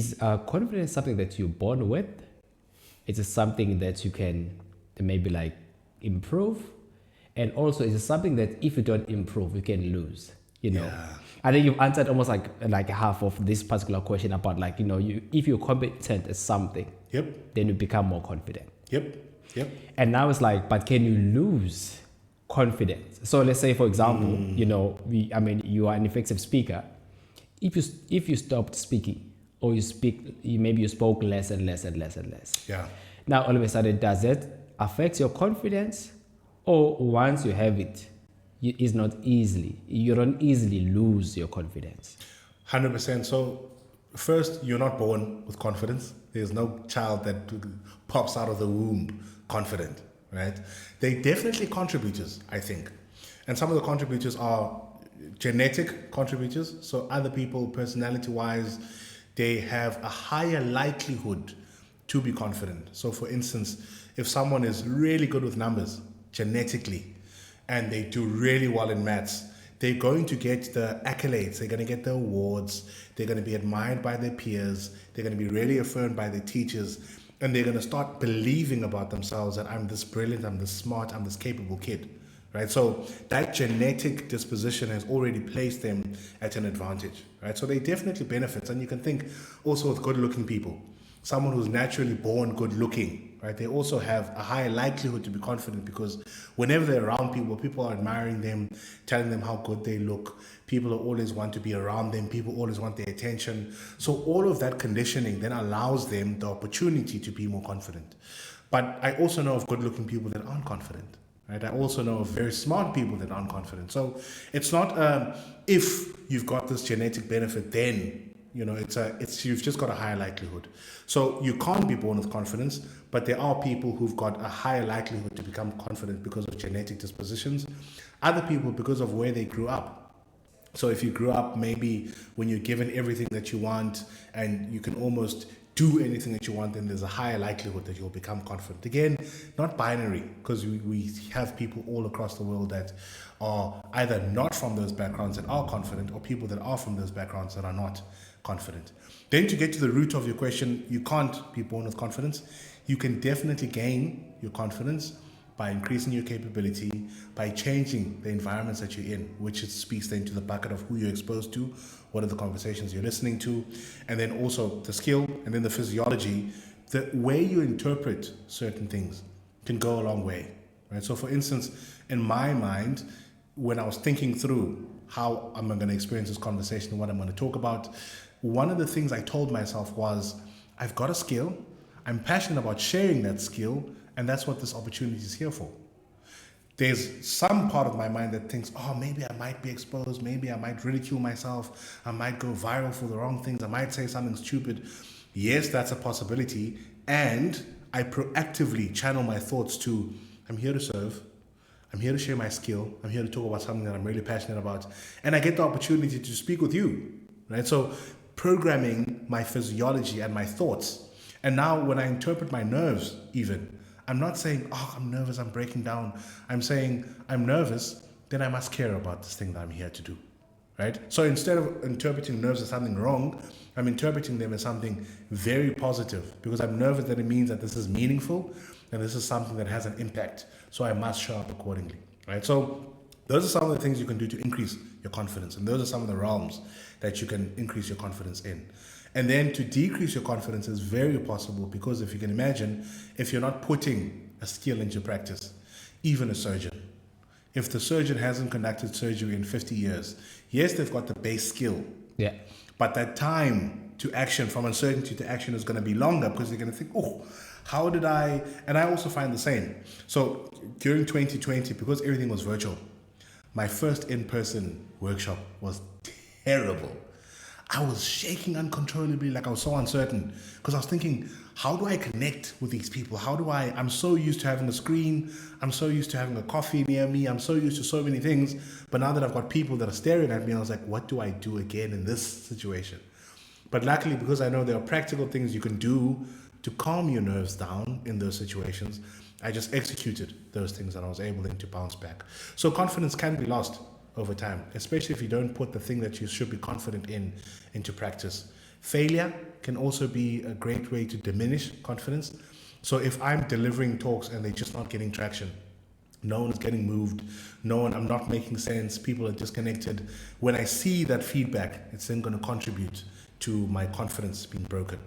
Is confidence something that you're born with? Is it something that you can maybe like improve? And also, is it something that if you don't improve, you can lose? You know, Yeah. I think you've answered almost like half of this particular question about like, you know, if you're competent at something, Yep. then you become more confident. Yep. Yep. And now it's like, but can you lose confidence? So let's say, for example, you know, you are an effective speaker. If you stopped speaking, or maybe you spoke less and less and less and less. Yeah. Now all of a sudden, does that affect your confidence? Or once you have it, you don't easily lose your confidence? 100%. So first, you're not born with confidence. There's no child that pops out of the womb confident, right? They definitely contributors, I think. And some of the contributors are genetic contributors. So other people, personality-wise, they have a higher likelihood to be confident. So for instance, if someone is really good with numbers genetically and they do really well in maths, they're going to get the accolades, they're going to get the awards, they're going to be admired by their peers, they're going to be really affirmed by their teachers, and they're going to start believing about themselves that I'm this brilliant, I'm this smart, I'm this capable kid, right? So that genetic disposition has already placed them at an advantage, right? So they definitely benefit. And you can think also with good-looking people, someone who's naturally born good-looking, right? They also have a higher likelihood to be confident because whenever they're around people, people are admiring them, telling them how good they look. People always want to be around them. People always want their attention. So all of that conditioning then allows them the opportunity to be more confident. But I also know of good-looking people that aren't confident, right? I also know of very smart people that aren't confident. So it's not if you've got this genetic benefit, then it's you've just got a higher likelihood. So you can't be born with confidence, but there are people who've got a higher likelihood to become confident because of genetic dispositions. Other people because of where they grew up. So if you grew up maybe when you're given everything that you want and you can almost do anything that you want, then there's a higher likelihood that you'll become confident. Again, not binary, because we have people all across the world that are either not from those backgrounds that are confident, or people that are from those backgrounds that are not confident. Then to get to the root of your question, you can't be born with confidence. You can definitely gain your confidence by increasing your capability, by changing the environments that you're in, which it speaks then to the bucket of who you're exposed to, what are the conversations you're listening to, and then also the skill, and then the physiology. The way you interpret certain things can go a long way, right? So for instance, in my mind, when I was thinking through how I'm going to experience this conversation and what I'm going to talk about, one of the things I told myself was, I've got a skill, I'm passionate about sharing that skill, and that's what this opportunity is here for. There's some part of my mind that thinks, oh, maybe I might be exposed, maybe I might ridicule myself, I might go viral for the wrong things, I might say something stupid. Yes, that's a possibility. And I proactively channel my thoughts to, I'm here to serve, I'm here to share my skill, I'm here to talk about something that I'm really passionate about. And I get the opportunity to speak with you, right? So programming my physiology and my thoughts. And now when I interpret my nerves even, I'm not saying, oh, I'm nervous, I'm breaking down. I'm saying, I'm nervous, then I must care about this thing that I'm here to do, right? So instead of interpreting nerves as something wrong, I'm interpreting them as something very positive, because I'm nervous that it means that this is meaningful and this is something that has an impact. So I must show up accordingly, right? So those are some of the things you can do to increase your confidence. And those are some of the realms that you can increase your confidence in. And then to decrease your confidence is very possible, because if you can imagine, if you're not putting a skill into practice, even a surgeon, if the surgeon hasn't conducted surgery in 50 years, yes, they've got the base skill. Yeah. But that time to action, from uncertainty to action, is going to be longer, because they're going to think, oh, how did I? And I also find the same. So during 2020, because everything was virtual, my first in-person workshop was terrible. I was shaking uncontrollably, like I was so uncertain, because I was thinking, how do I connect with these people? I'm so used to having a screen, I'm so used to having a coffee near me, I'm so used to so many things, but now that I've got people that are staring at me, I was like, what do I do again in this situation? But luckily, because I know there are practical things you can do to calm your nerves down in those situations, I just executed those things and I was able then to bounce back. So confidence can be lost over time, especially if you don't put the thing that you should be confident in into practice. Failure can also be a great way to diminish confidence. So if I'm delivering talks and they're just not getting traction, no one is getting moved, I'm not making sense, people are disconnected. When I see that feedback, it's then going to contribute to my confidence being broken.